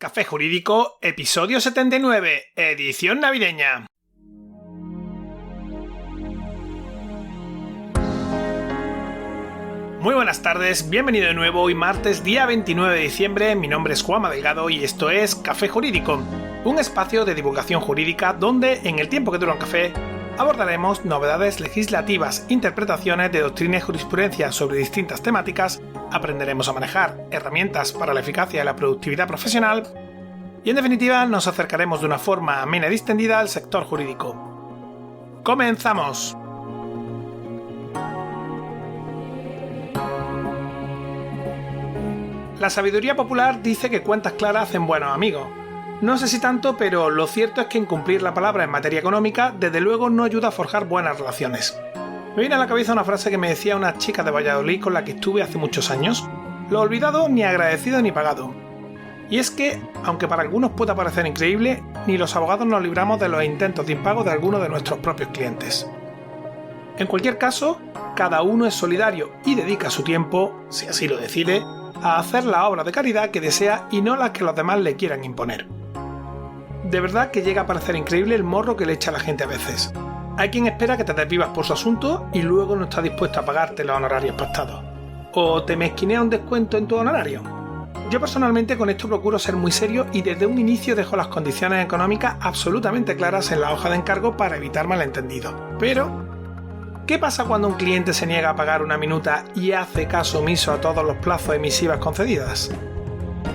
Café Jurídico, episodio 79, edición navideña. Muy buenas tardes, bienvenido de nuevo. Hoy martes, día 29 de diciembre, mi nombre es Juanma Delgado y esto es Café Jurídico, un espacio de divulgación jurídica donde, en el tiempo que dura un café, abordaremos novedades legislativas, interpretaciones de doctrina y jurisprudencia sobre distintas temáticas, aprenderemos a manejar herramientas para la eficacia y la productividad profesional y, en definitiva, nos acercaremos de una forma amena y distendida al sector jurídico. ¡Comenzamos! La sabiduría popular dice que cuentas claras hacen buenos amigos. No sé si tanto, pero lo cierto es que incumplir la palabra en materia económica desde luego no ayuda a forjar buenas relaciones. Me viene a la cabeza una frase que me decía una chica de Valladolid con la que estuve hace muchos años: lo olvidado ni agradecido ni pagado. Y es que, aunque para algunos pueda parecer increíble, ni los abogados nos libramos de los intentos de impago de algunos de nuestros propios clientes. En cualquier caso, cada uno es solidario y dedica su tiempo, si así lo decide, a hacer la obra de caridad que desea y no la que los demás le quieran imponer. De verdad que llega a parecer increíble el morro que le echa a la gente a veces. Hay quien espera que te desvivas por su asunto y luego no está dispuesto a pagarte los honorarios pactados. O te mezquinea un descuento en tu honorario. Yo personalmente con esto procuro ser muy serio y desde un inicio dejo las condiciones económicas absolutamente claras en la hoja de encargo para evitar malentendidos. Pero, ¿qué pasa cuando un cliente se niega a pagar una minuta y hace caso omiso a todos los plazos emisivas concedidas?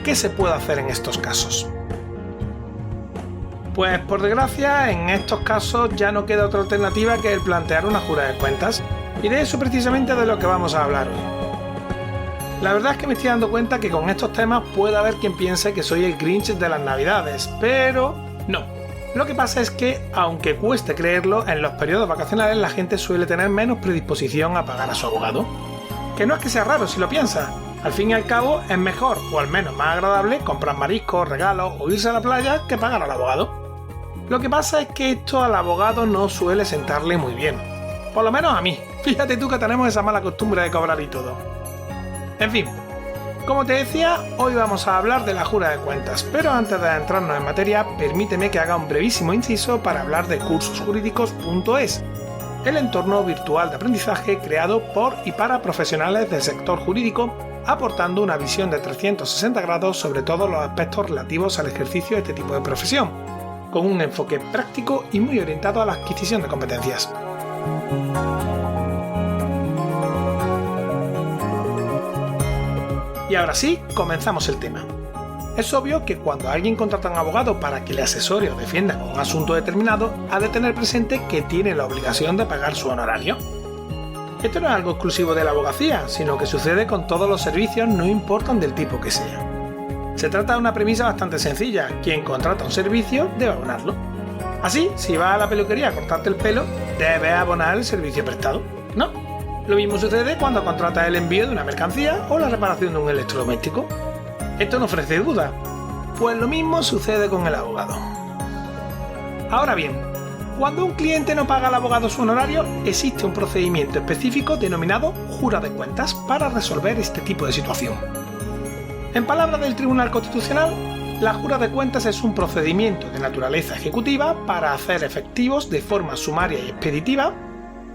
¿Qué se puede hacer en estos casos? Pues por desgracia, en estos casos ya no queda otra alternativa que el plantear una jura de cuentas, y de eso precisamente de lo que vamos a hablar hoy. La verdad es que me estoy dando cuenta que con estos temas puede haber quien piense que soy el Grinch de las Navidades, pero no. Lo que pasa es que, aunque cueste creerlo, en los periodos vacacionales la gente suele tener menos predisposición a pagar a su abogado. Que no es que sea raro si lo piensas. Al fin y al cabo, es mejor, o al menos más agradable, comprar mariscos, regalos o irse a la playa que pagar al abogado. Lo que pasa es que esto al abogado no suele sentarle muy bien. Por lo menos a mí. Fíjate tú que tenemos esa mala costumbre de cobrar y todo. En fin, como te decía, hoy vamos a hablar de la jura de cuentas, pero antes de adentrarnos en materia, permíteme que haga un brevísimo inciso para hablar de cursosjurídicos.es, el entorno virtual de aprendizaje creado por y para profesionales del sector jurídico, aportando una visión de 360 grados sobre todos los aspectos relativos al ejercicio de este tipo de profesión, con un enfoque práctico y muy orientado a la adquisición de competencias. Y ahora sí, comenzamos el tema. Es obvio que cuando alguien contrata a un abogado para que le asesore o defienda un asunto determinado, ha de tener presente que tiene la obligación de pagar su honorario. Esto no es algo exclusivo de la abogacía, sino que sucede con todos los servicios, no importan del tipo que sea. Se trata de una premisa bastante sencilla: quien contrata un servicio debe abonarlo. Así, si vas a la peluquería a cortarte el pelo, debes abonar el servicio prestado, ¿no? Lo mismo sucede cuando contratas el envío de una mercancía o la reparación de un electrodoméstico. Esto no ofrece duda. Pues lo mismo sucede con el abogado. Ahora bien, cuando un cliente no paga al abogado su honorario, existe un procedimiento específico denominado jura de cuentas para resolver este tipo de situación. En palabras del Tribunal Constitucional, la jura de cuentas es un procedimiento de naturaleza ejecutiva para hacer efectivos de forma sumaria y expeditiva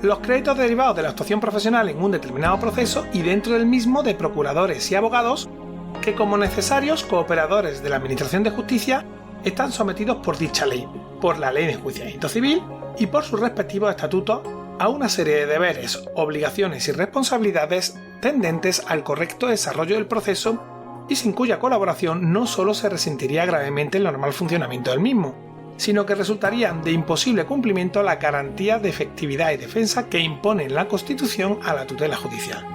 los créditos derivados de la actuación profesional en un determinado proceso y dentro del mismo de procuradores y abogados que, como necesarios cooperadores de la Administración de Justicia, están sometidos por dicha ley, por la Ley de Enjuiciamiento Civil y por sus respectivos estatutos a una serie de deberes, obligaciones y responsabilidades tendentes al correcto desarrollo del proceso y sin cuya colaboración no solo se resentiría gravemente el normal funcionamiento del mismo, sino que resultarían de imposible cumplimiento las garantías de efectividad y defensa que imponen la Constitución a la tutela judicial.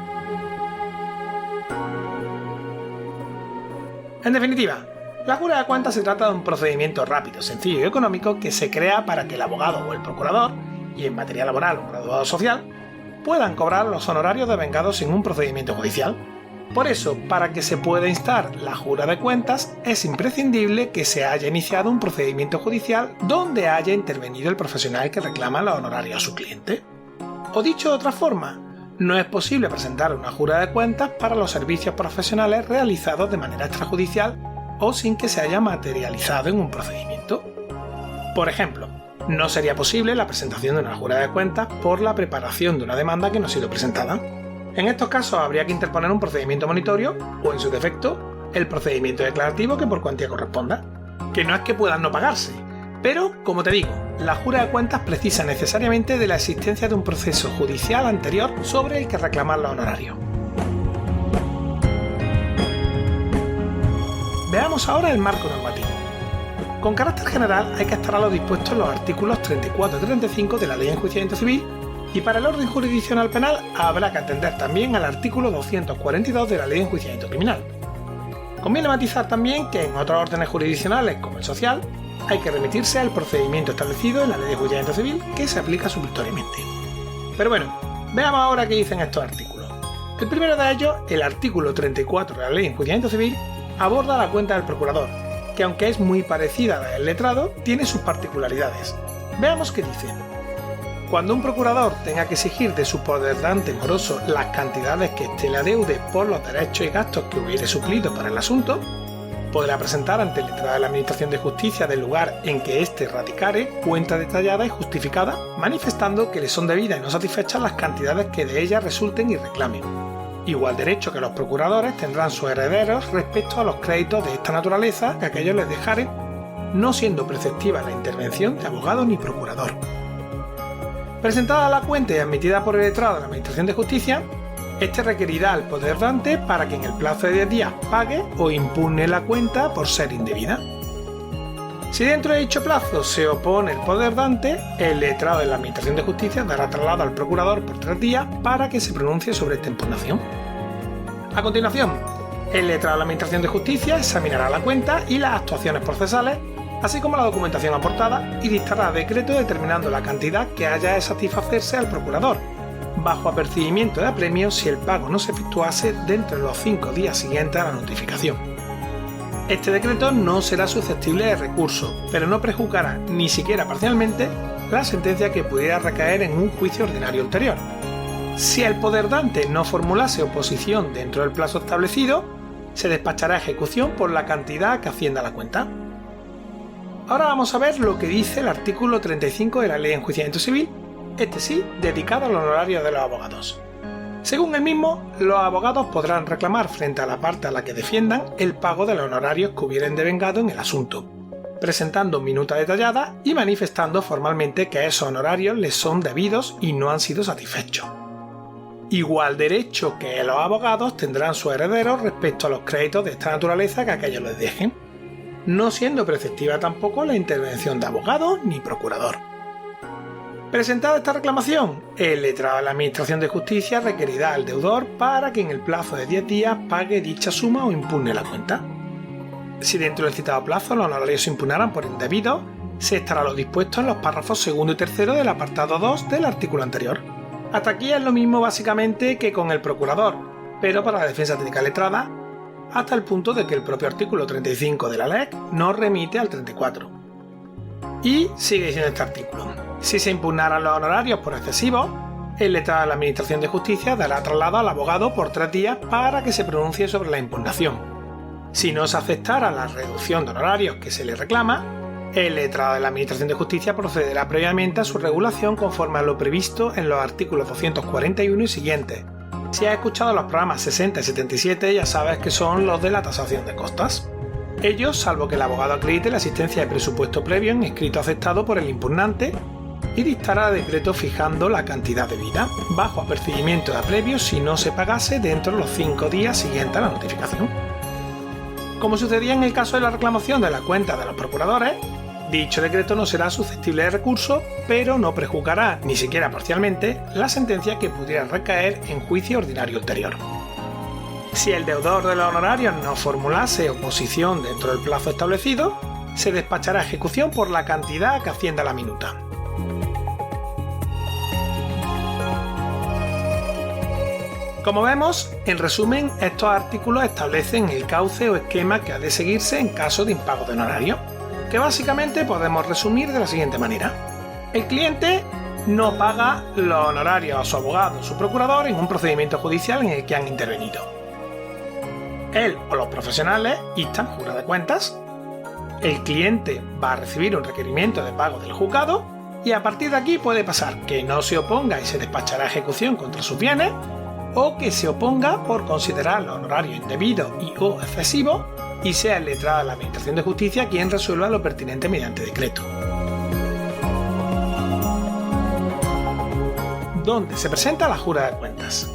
En definitiva, la jura de cuentas se trata de un procedimiento rápido, sencillo y económico que se crea para que el abogado o el procurador, y en materia laboral o graduado social, puedan cobrar los honorarios devengados sin un procedimiento judicial. Por eso, para que se pueda instar la jura de cuentas, es imprescindible que se haya iniciado un procedimiento judicial donde haya intervenido el profesional que reclama los honorarios a su cliente. O dicho de otra forma, no es posible presentar una jura de cuentas para los servicios profesionales realizados de manera extrajudicial o sin que se haya materializado en un procedimiento. Por ejemplo, no sería posible la presentación de una jurada de cuentas por la preparación de una demanda que no ha sido presentada. En estos casos habría que interponer un procedimiento monitorio o, en su defecto, el procedimiento declarativo que por cuantía corresponda. Que no es que puedan no pagarse, pero, como te digo, la jura de cuentas precisa necesariamente de la existencia de un proceso judicial anterior sobre el que reclamar los honorarios. Veamos ahora el marco normativo. Con carácter general hay que estar a lo dispuesto en los artículos 34 y 35 de la Ley de Enjuiciamiento Civil, y para el orden jurisdiccional penal habrá que atender también al artículo 242 de la Ley de Enjuiciamiento Criminal. Conviene matizar también que en otros órdenes jurisdiccionales, como el social, hay que remitirse al procedimiento establecido en la Ley de Enjuiciamiento Civil, que se aplica supletoriamente. Pero bueno, veamos ahora qué dicen estos artículos. El primero de ellos, el artículo 34 de la Ley de Enjuiciamiento Civil, aborda la cuenta del procurador, que aunque es muy parecida a la del letrado, tiene sus particularidades. Veamos qué dice. Cuando un procurador tenga que exigir de su poderdante moroso las cantidades que éste le adeude por los derechos y gastos que hubiere suplido para el asunto, podrá presentar ante el letrado de la Administración de Justicia del lugar en que éste radicare cuenta detallada y justificada, manifestando que le son debidas y no satisfechas las cantidades que de ellas resulten y reclamen. Igual derecho que los procuradores tendrán sus herederos respecto a los créditos de esta naturaleza que aquellos les dejaren, no siendo preceptiva la intervención de abogado ni procurador. Presentada la cuenta y admitida por el letrado de la Administración de Justicia, este requerirá al poderdante para que en el plazo de 10 días pague o impugne la cuenta por ser indebida. Si dentro de dicho plazo se opone el poderdante, el letrado de la Administración de Justicia dará traslado al procurador por 3 días para que se pronuncie sobre esta impugnación. A continuación, el letrado de la Administración de Justicia examinará la cuenta y las actuaciones procesales, así como la documentación aportada, y dictará decreto determinando la cantidad que haya de satisfacerse al procurador, bajo apercibimiento de apremio si el pago no se efectuase dentro de los 5 días siguientes a la notificación. Este decreto no será susceptible de recurso, pero no prejuzgará, ni siquiera parcialmente, la sentencia que pudiera recaer en un juicio ordinario ulterior. Si el poderdante no formulase oposición dentro del plazo establecido, se despachará ejecución por la cantidad que ascienda a la cuenta. Ahora vamos a ver lo que dice el artículo 35 de la Ley de Enjuiciamiento Civil, este sí, dedicado al honorario de los abogados. Según el mismo, los abogados podrán reclamar frente a la parte a la que defiendan el pago de los honorarios que hubieren devengado en el asunto, presentando minuta detallada y manifestando formalmente que esos honorarios les son debidos y no han sido satisfechos. Igual derecho que los abogados tendrán sus herederos respecto a los créditos de esta naturaleza que aquellos les dejen, no siendo preceptiva tampoco la intervención de abogado ni procurador. Presentada esta reclamación, el letrado de la Administración de Justicia requerirá al deudor para que en el plazo de 10 días pague dicha suma o impugne la cuenta. Si dentro del citado plazo los honorarios se impugnaran por indebidos, se estará lo dispuesto en los párrafos 2 y 3 del apartado 2 del artículo anterior. Hasta aquí es lo mismo básicamente que con el procurador, pero para la defensa técnica letrada, hasta el punto de que el propio artículo 35 de la LEC nos remite al 34. Y sigue diciendo este artículo. Si se impugnaran los honorarios por excesivos, el letrado de la Administración de Justicia dará traslado al abogado por 3 días para que se pronuncie sobre la impugnación. Si no se aceptara la reducción de honorarios que se le reclama, el letrado de la Administración de Justicia procederá previamente a su regulación conforme a lo previsto en los artículos 241 y siguientes. Si has escuchado los programas 60 y 77, ya sabes que son los de la tasación de costas. Ellos, salvo que el abogado acredite la existencia de presupuesto previo en escrito aceptado por el impugnante, y dictará decreto fijando la cantidad debida, bajo apercibimiento de apremio si no se pagase dentro de los 5 días siguientes a la notificación. Como sucedía en el caso de la reclamación de la cuenta de los procuradores, dicho decreto no será susceptible de recurso, pero no prejuzgará, ni siquiera parcialmente, la sentencia que pudiera recaer en juicio ordinario ulterior. Si el deudor de los honorarios no formulase oposición dentro del plazo establecido, se despachará ejecución por la cantidad que ascienda a la minuta. Como vemos, en resumen, estos artículos establecen el cauce o esquema que ha de seguirse en caso de impago de honorario, que básicamente podemos resumir de la siguiente manera. El cliente no paga los honorarios a su abogado o su procurador en un procedimiento judicial en el que han intervenido. Él o los profesionales instan jura de cuentas. El cliente va a recibir un requerimiento de pago del juzgado y a partir de aquí puede pasar que no se oponga y se despachará ejecución contra sus bienes, o que se oponga por considerar los honorarios indebidos y o excesivos y sea el letrado de la Administración de Justicia quien resuelva lo pertinente mediante decreto. ¿Dónde se presenta la jura de cuentas?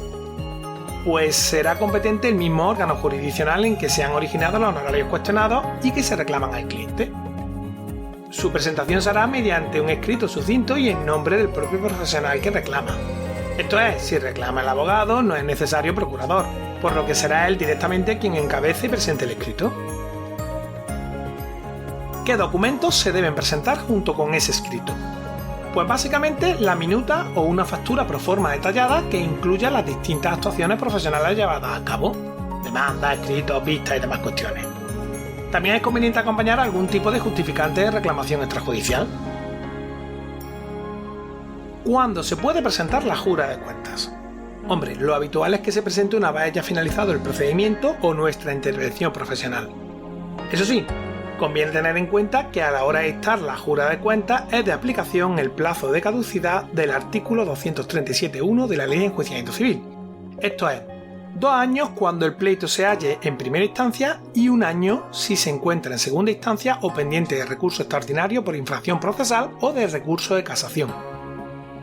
Pues será competente el mismo órgano jurisdiccional en que se han originado los honorarios cuestionados y que se reclaman al cliente. Su presentación se hará mediante un escrito sucinto y en nombre del propio profesional que reclama. Esto es, si reclama el abogado, no es necesario procurador, por lo que será él directamente quien encabece y presente el escrito. ¿Qué documentos se deben presentar junto con ese escrito? Pues básicamente la minuta o una factura pro forma detallada que incluya las distintas actuaciones profesionales llevadas a cabo, demandas, escritos, vistas y demás cuestiones. También es conveniente acompañar algún tipo de justificante de reclamación extrajudicial. ¿Cuándo se puede presentar la jura de cuentas? Hombre, lo habitual es que se presente una vez ya finalizado el procedimiento o nuestra intervención profesional. Eso sí, conviene tener en cuenta que a la hora de dictar la jura de cuentas es de aplicación el plazo de caducidad del artículo 237.1 de la Ley de Enjuiciamiento Civil. Esto es, 2 años cuando el pleito se halle en primera instancia y 1 año si se encuentra en segunda instancia o pendiente de recurso extraordinario por infracción procesal o de recurso de casación.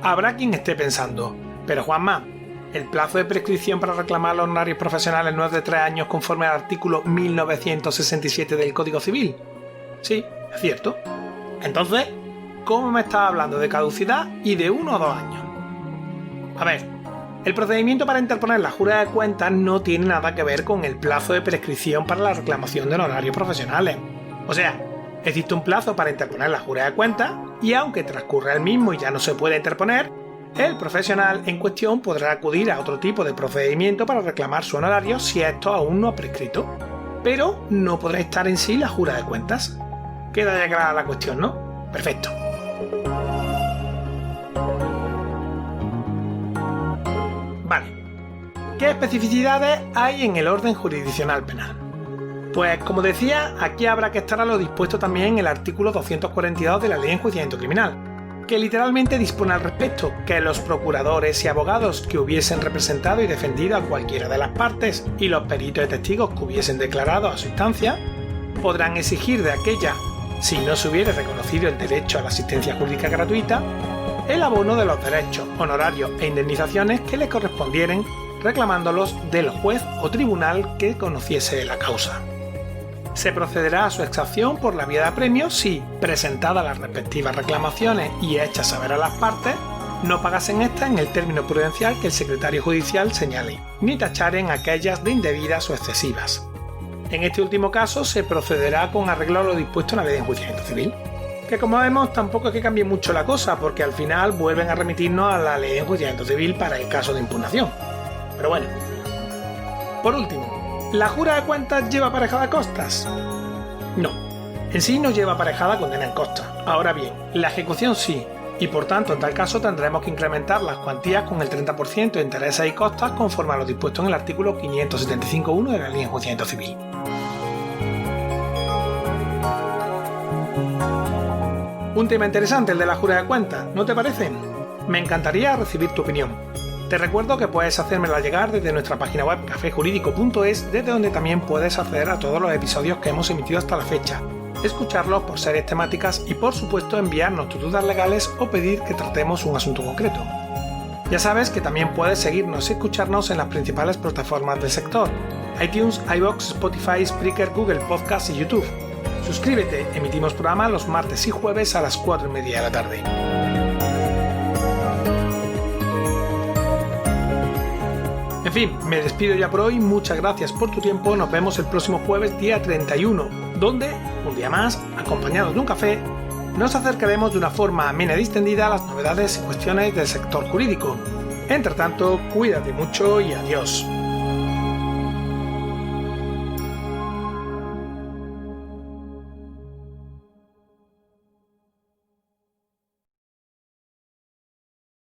Habrá quien esté pensando, pero Juanma, ¿el plazo de prescripción para reclamar los honorarios profesionales no es de 3 años conforme al artículo 1967 del Código Civil? Sí, es cierto. Entonces, ¿cómo me estás hablando de caducidad y de 1 o 2 años? A ver, el procedimiento para interponer la jura de cuentas no tiene nada que ver con el plazo de prescripción para la reclamación de honorarios profesionales. O sea, existe un plazo para interponer la jura de cuentas y aunque transcurra el mismo y ya no se pueda interponer, el profesional en cuestión podrá acudir a otro tipo de procedimiento para reclamar su honorario si esto aún no ha prescrito, pero no podrá estar en sí la jura de cuentas. Queda ya clara la cuestión, ¿no? Perfecto. Vale. ¿Qué especificidades hay en el orden jurisdiccional penal? Pues como decía, aquí habrá que estar a lo dispuesto también en el artículo 242 de la Ley de Enjuiciamiento Criminal, que literalmente dispone al respecto que los procuradores y abogados que hubiesen representado y defendido a cualquiera de las partes y los peritos y testigos que hubiesen declarado a su instancia, podrán exigir de aquella, si no se hubiera reconocido el derecho a la asistencia jurídica gratuita, el abono de los derechos, honorarios e indemnizaciones que le correspondieren, reclamándolos del juez o tribunal que conociese la causa. Se procederá a su exacción por la vía de apremio si, presentadas las respectivas reclamaciones y hechas saber a las partes, no pagasen estas en el término prudencial que el secretario judicial señale, ni tacharen aquellas de indebidas o excesivas. En este último caso se procederá con arreglo a lo dispuesto en la Ley de Enjuiciamiento Civil, que como vemos tampoco es que cambie mucho la cosa porque al final vuelven a remitirnos a la Ley de Enjuiciamiento Civil para el caso de impugnación. Pero bueno. Por último, ¿la jura de cuentas lleva aparejada costas? No, en sí no lleva aparejada condena en costas. Ahora bien, la ejecución sí, y por tanto en tal caso tendremos que incrementar las cuantías con el 30% de intereses y costas conforme a lo dispuesto en el artículo 575.1 de la Ley de Enjuiciamiento Civil. Un tema interesante el de la jura de cuentas, ¿no te parece? Me encantaría recibir tu opinión. Te recuerdo que puedes hacérmela llegar desde nuestra página web cafejurídico.es, desde donde también puedes acceder a todos los episodios que hemos emitido hasta la fecha, escucharlos por series temáticas y por supuesto enviarnos tus dudas legales o pedir que tratemos un asunto concreto. Ya sabes que también puedes seguirnos y escucharnos en las principales plataformas del sector: iTunes, iVoox, Spotify, Spreaker, Google Podcast y YouTube. Suscríbete, emitimos programa los martes y jueves a las 4:30 de la tarde. En fin, me despido ya por hoy, muchas gracias por tu tiempo, nos vemos el próximo jueves día 31, donde, un día más, acompañados de un café, nos acercaremos de una forma amena y distendida a las novedades y cuestiones del sector jurídico. Entre tanto, cuídate mucho y adiós.